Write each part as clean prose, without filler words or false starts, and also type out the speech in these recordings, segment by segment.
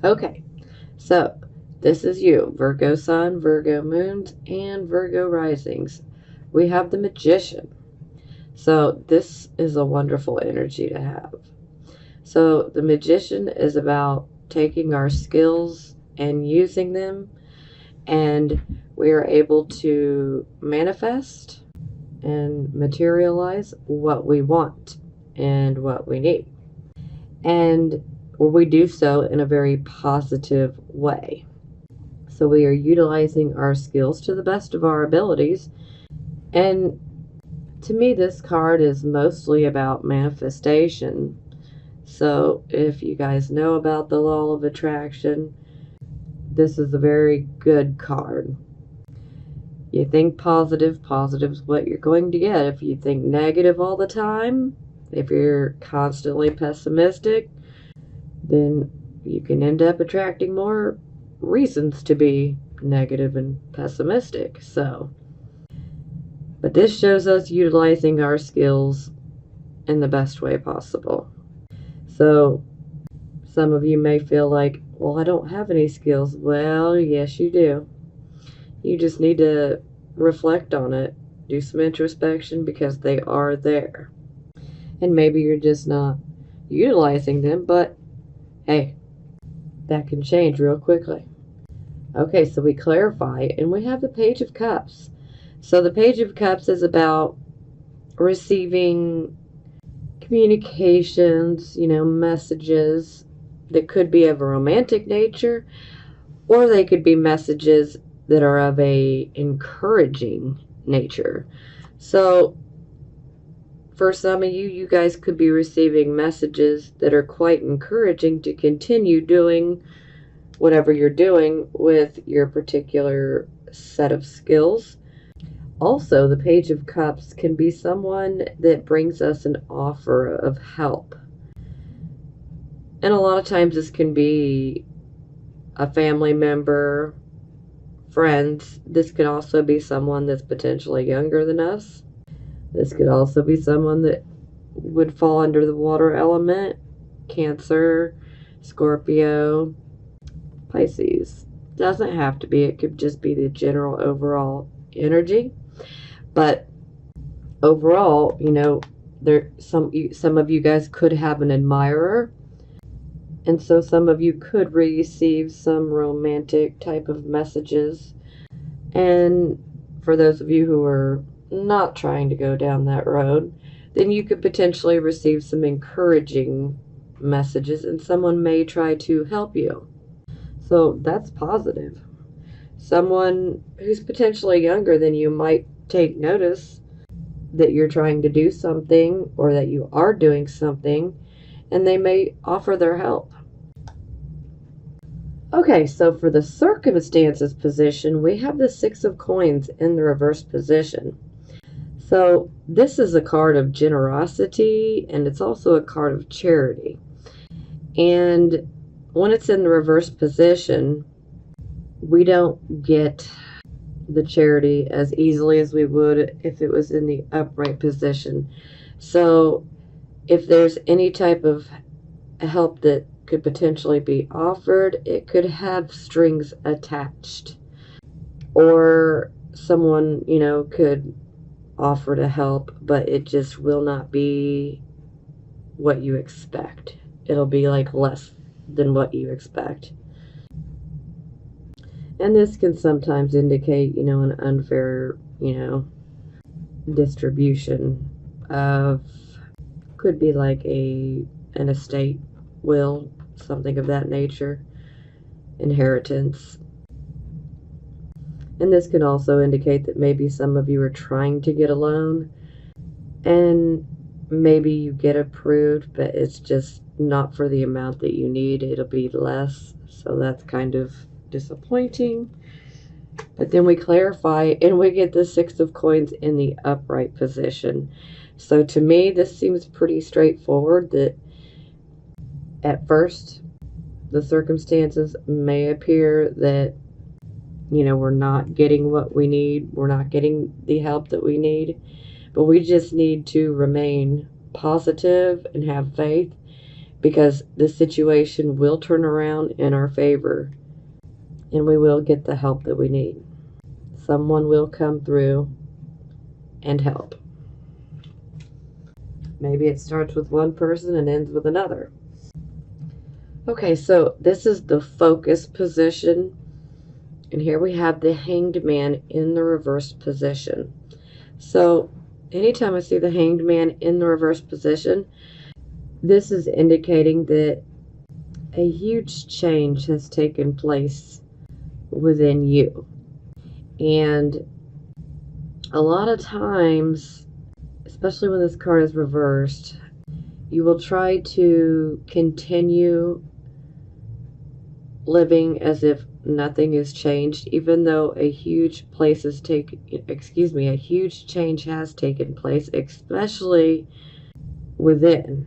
Okay, so this is you, Virgo Sun, Virgo Moons, and Virgo Risings. We have the Magician. So this is a wonderful energy to have. So the Magician is about taking our skills and using them, and we are able to manifest and materialize what we want and what we need. And we do so in a very positive way. So we are utilizing our skills to the best of our abilities. And to me, this card is mostly about manifestation. So if you guys know about the law of attraction, this is a very good card. You think positive, positive's what you're going to get. If you think negative all the time, if you're constantly pessimistic, then you can end up attracting more reasons to be negative and pessimistic. But this shows us utilizing our skills in the best way possible. So some of you may feel like, well, I don't have any skills. Well, yes, you do. You just need to reflect on it, do some introspection, because they are there. And maybe you're just not utilizing them, but hey, that can change real quickly. Okay, so we clarify, and we have the Page of Cups. So the Page of Cups is about receiving communications, messages that could be of a romantic nature, or they could be messages that are of a encouraging nature. So for some of you, you guys could be receiving messages that are quite encouraging to continue doing whatever you're doing with your particular set of skills. Also, the Page of Cups can be someone that brings us an offer of help. And a lot of times this can be a family member, friends. This could also be someone that's potentially younger than us. This could also be someone that would fall under the water element, Cancer, Scorpio, Pisces. Doesn't have to be. It could just be the general overall energy. But overall, some of you guys could have an admirer, and so some of you could receive some romantic type of messages. And for those of you who are not trying to go down that road, then you could potentially receive some encouraging messages, and someone may try to help you. So that's positive. Someone who's potentially younger than you might take notice that you're trying to do something or that you are doing something, and they may offer their help. Okay, so for the circumstances position, we have the Six of Coins in the reverse position. So this is a card of generosity, and it's also a card of charity. And when it's in the reverse position, we don't get the charity as easily as we would if it was in the upright position. So if there's any type of help that could potentially be offered, it could have strings attached. Or someone, could offer to help, but it just will not be what you expect. It'll be like less than what you expect. And this can sometimes indicate, an unfair, distribution of, could be like an estate, will, something of that nature, inheritance. And this can also indicate that maybe some of you are trying to get a loan, and maybe you get approved, but it's just not for the amount that you need. It'll be less, so that's kind of disappointing. But then we clarify, and we get the Six of Coins in the upright position. So to me, this seems pretty straightforward, that at first the circumstances may appear that, we're not getting what we need, we're not getting the help that we need, but we just need to remain positive and have faith, because the situation will turn around in our favor and we will get the help that we need. Someone will come through and help. Maybe it starts with one person and ends with another. Okay, so this is the focus position. And here we have the Hanged Man in the reversed position. So anytime I see the Hanged Man in the reversed position, this is indicating that a huge change has taken place within you. And a lot of times, especially when this card is reversed, you will try to continue living as if nothing has changed, even though a huge change has taken place, especially within.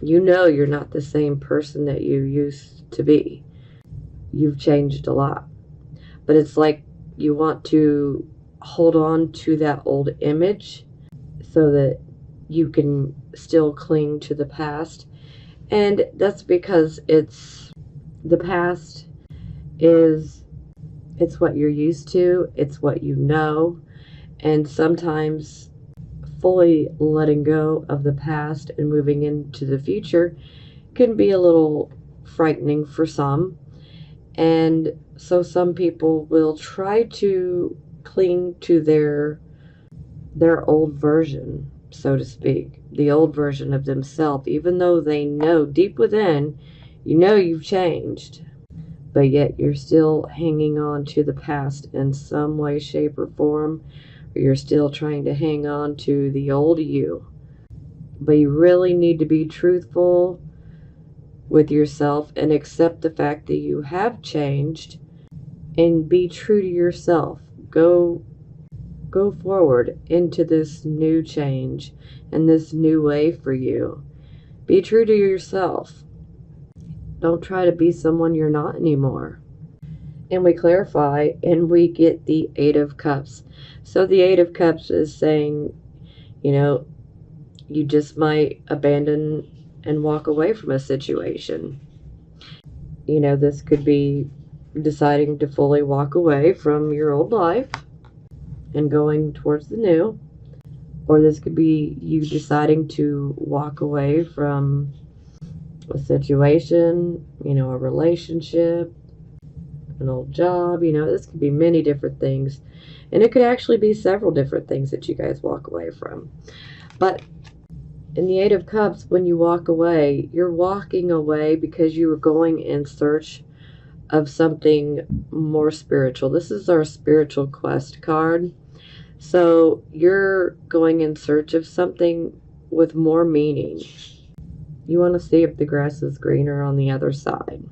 You know you're not the same person that you used to be. You've changed a lot. But it's like you want to hold on to that old image so that you can still cling to the past. And that's because the past it's what you're used to, it's what you know, and sometimes fully letting go of the past and moving into the future can be a little frightening for some. And so some people will try to cling to their old version, so to speak, the old version of themselves, even though they know deep within, you know you've changed, but yet you're still hanging on to the past in some way, shape, or form, or you're still trying to hang on to the old you. But you really need to be truthful with yourself and accept the fact that you have changed and be true to yourself. Go forward into this new change and this new way for you. Be true to yourself. Don't try to be someone you're not anymore. And we clarify and we get the Eight of Cups. So the Eight of Cups is saying, you just might abandon and walk away from a situation. This could be deciding to fully walk away from your old life and going towards the new. Or this could be you deciding to walk away from a situation, a relationship, an old job. This could be many different things. And it could actually be several different things that you guys walk away from. But in the Eight of Cups, when you walk away, you're walking away because you were going in search of something more spiritual. This is our spiritual quest card. So you're going in search of something with more meaning. You want to see if the grass is greener on the other side.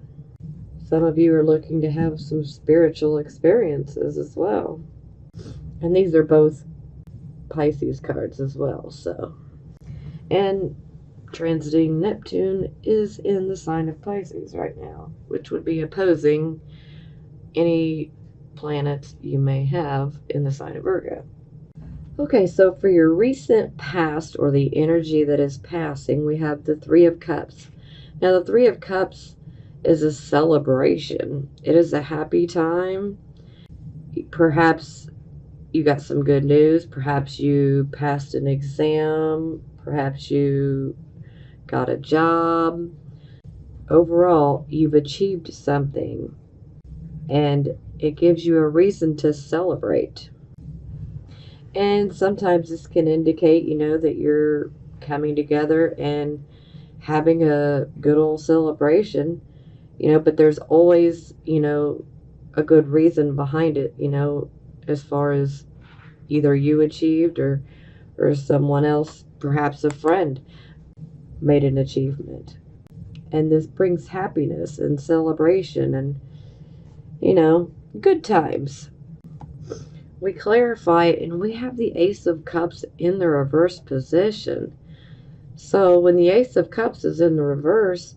Some of you are looking to have some spiritual experiences as well. And these are both Pisces cards as well. And transiting Neptune is in the sign of Pisces right now, which would be opposing any planets you may have in the sign of Virgo. Okay, so for your recent past or the energy that is passing, we have the Three of Cups. Now, the Three of Cups is a celebration. It is a happy time. Perhaps you got some good news. Perhaps you passed an exam. Perhaps you got a job. Overall, you've achieved something, and it gives you a reason to celebrate. And sometimes this can indicate, that you're coming together and having a good old celebration, but there's always, a good reason behind it, as far as either you achieved or someone else, perhaps a friend, made an achievement. And this brings happiness and celebration and, good times. We clarify and we have the Ace of Cups in the reverse position. So when the Ace of Cups is in the reverse,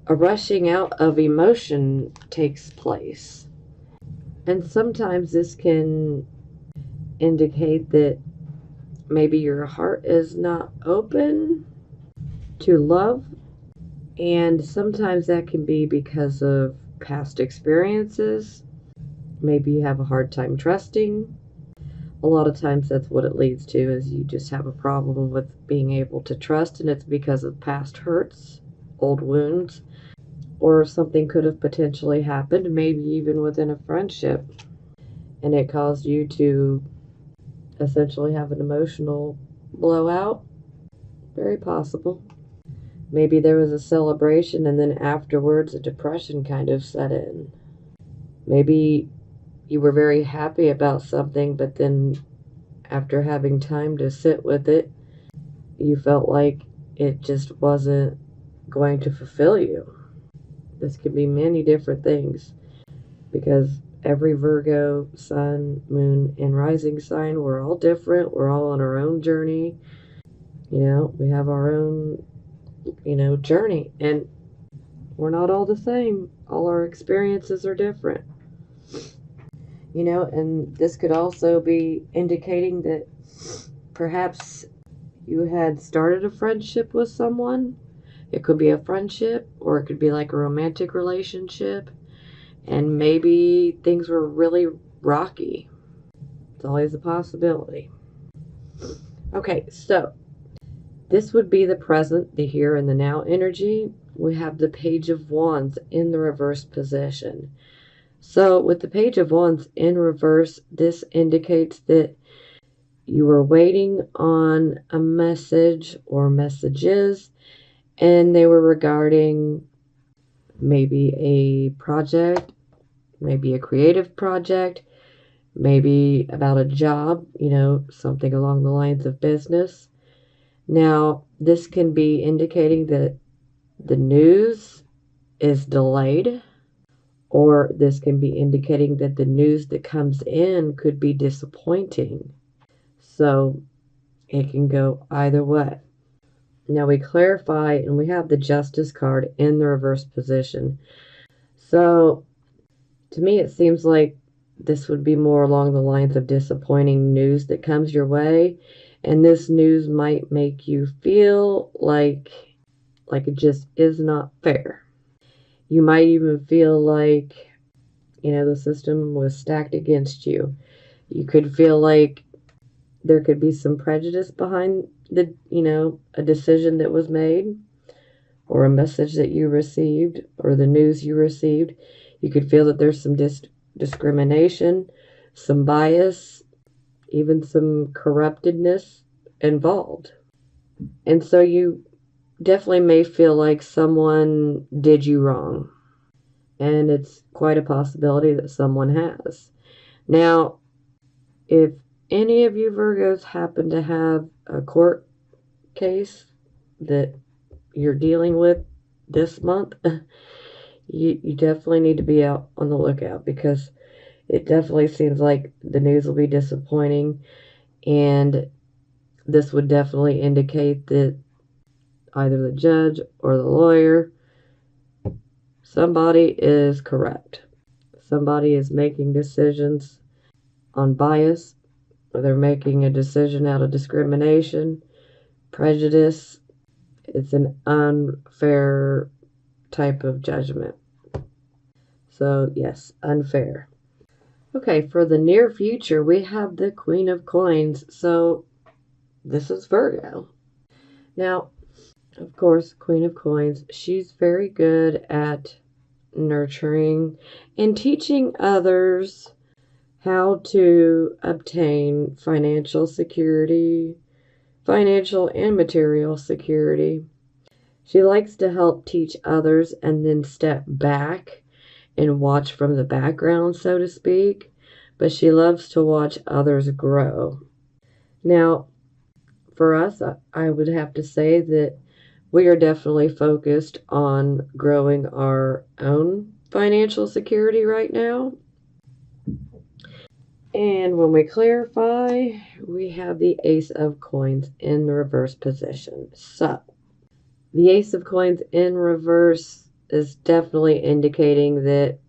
a rushing out of emotion takes place. And sometimes this can indicate that maybe your heart is not open to love And sometimes that can be because of past experiences. Maybe you have a hard time trusting. A lot of times that's what it leads to, is you just have a problem with being able to trust, and it's because of past hurts, old wounds, or something could have potentially happened, maybe even within a friendship, and it caused you to essentially have an emotional blowout. Very possible. Maybe there was a celebration and then afterwards a depression kind of set in. Maybe you were very happy about something, but then after having time to sit with it, you felt like it just wasn't going to fulfill you. This could be many different things, because every Virgo sun, moon, and rising sign, we're all different. We're all on our own journey. We have our own, journey, and we're not all the same. All our experiences are different. And this could also be indicating that perhaps you had started a friendship with someone. It could be a friendship, or it could be like a romantic relationship, and maybe things were really rocky. It's always a possibility. Okay, so this would be the present, the here and the now energy. We have the Page of Wands in the reverse position. So with the Page of Wands in reverse, this indicates that you were waiting on a message or messages, and they were regarding maybe a project, maybe a creative project, maybe about a job, something along the lines of business. Now, this can be indicating that the news is delayed, or this can be indicating that the news that comes in could be disappointing. So it can go either way. Now we clarify, and we have the Justice card in the reverse position. So to me, it seems like this would be more along the lines of disappointing news that comes your way. And this news might make you feel like it just is not fair. You might even feel like, the system was stacked against you. You could feel like there could be some prejudice behind a decision that was made, or a message that you received, or the news you received. You could feel that there's some discrimination, some bias, even some corruptedness involved. And so you definitely may feel like someone did you wrong. And it's quite a possibility that someone has. Now, if any of you Virgos happen to have a court case that you're dealing with this month, you definitely need to be out on the lookout, because it definitely seems like the news will be disappointing, and this would definitely indicate that either the judge or the lawyer, somebody is correct. Somebody is making decisions on bias, or they're making a decision out of discrimination, prejudice. It's an unfair type of judgment. So yes, unfair. Okay, for the near future, we have the Queen of Coins. So this is Virgo. Now, of course, Queen of Coins, she's very good at nurturing and teaching others how to obtain financial security, financial and material security. She likes to help teach others and then step back and watch from the background, so to speak, but she loves to watch others grow. Now, for us, I would have to say that we are definitely focused on growing our own financial security right now. And when we clarify, we have the Ace of Coins in the reverse position. So, the Ace of Coins in reverse is definitely indicating that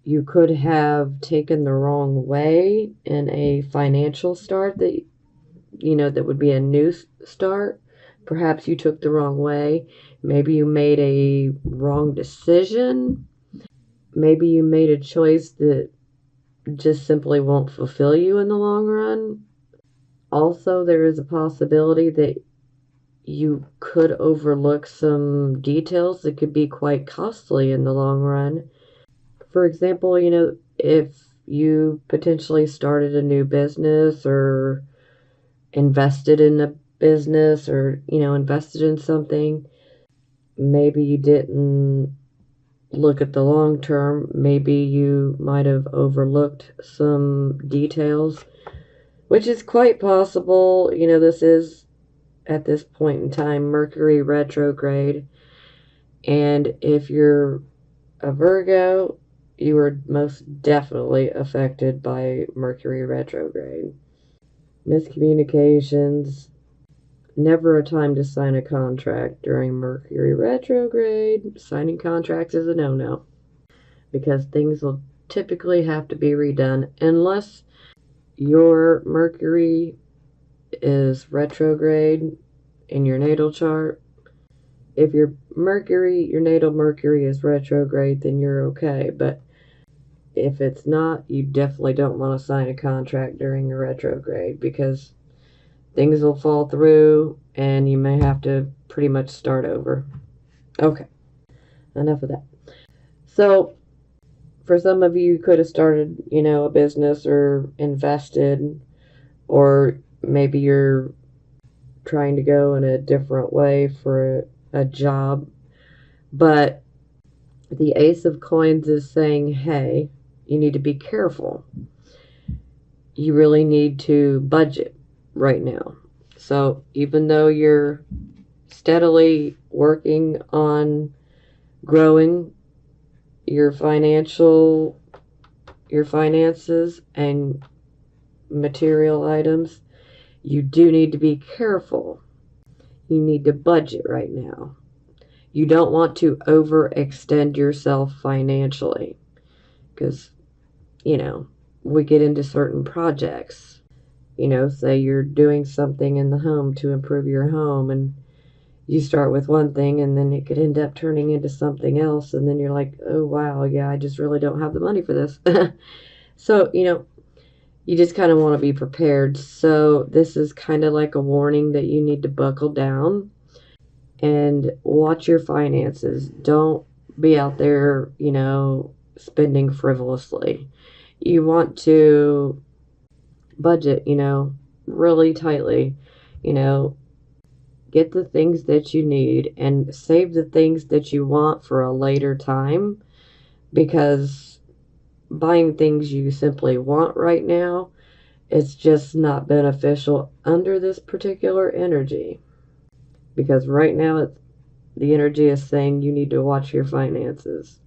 you could have taken the wrong way in a financial start that would be a new start. Perhaps you took the wrong way. Maybe you made a wrong decision. Maybe you made a choice that just simply won't fulfill you in the long run. Also, there is a possibility that you could overlook some details that could be quite costly in the long run. For example, if you potentially started a new business or invested in a business or, invested in something, maybe you didn't look at the long term. Maybe you might have overlooked some details, which is quite possible. This is at this point in time Mercury retrograde. And if you're a Virgo, you are most definitely affected by Mercury retrograde. Miscommunications. Never a time to sign a contract during Mercury retrograde. Signing contracts is a no-no because things will typically have to be redone unless your Mercury is retrograde in your natal chart. If your natal Mercury is retrograde, then you're okay. But if it's not, you definitely don't want to sign a contract during a retrograde because things will fall through and you may have to pretty much start over. Okay, enough of that. So, for some of you, you could have started, a business or invested, or maybe you're trying to go in a different way for a job. But the Ace of Coins is saying, hey, you need to be careful. You really need to budget right now. So even though you're steadily working on growing your finances and material items, you do need to be careful. You need to budget right now. You don't want to overextend yourself financially because, we get into certain projects. Say you're doing something in the home to improve your home, and you start with one thing and then it could end up turning into something else, and then you're like, oh wow, yeah, I just really don't have the money for this. So, you just kind of want to be prepared. So this is kind of like a warning that you need to buckle down and watch your finances. Don't be out there, spending frivolously. You want to budget, really tightly. You know, get the things that you need and save the things that you want for a later time, because buying things you simply want right now, it's just not beneficial under this particular energy, because right now the energy is saying you need to watch your finances.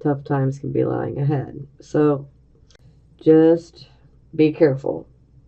Tough times can be lying ahead. So just be careful.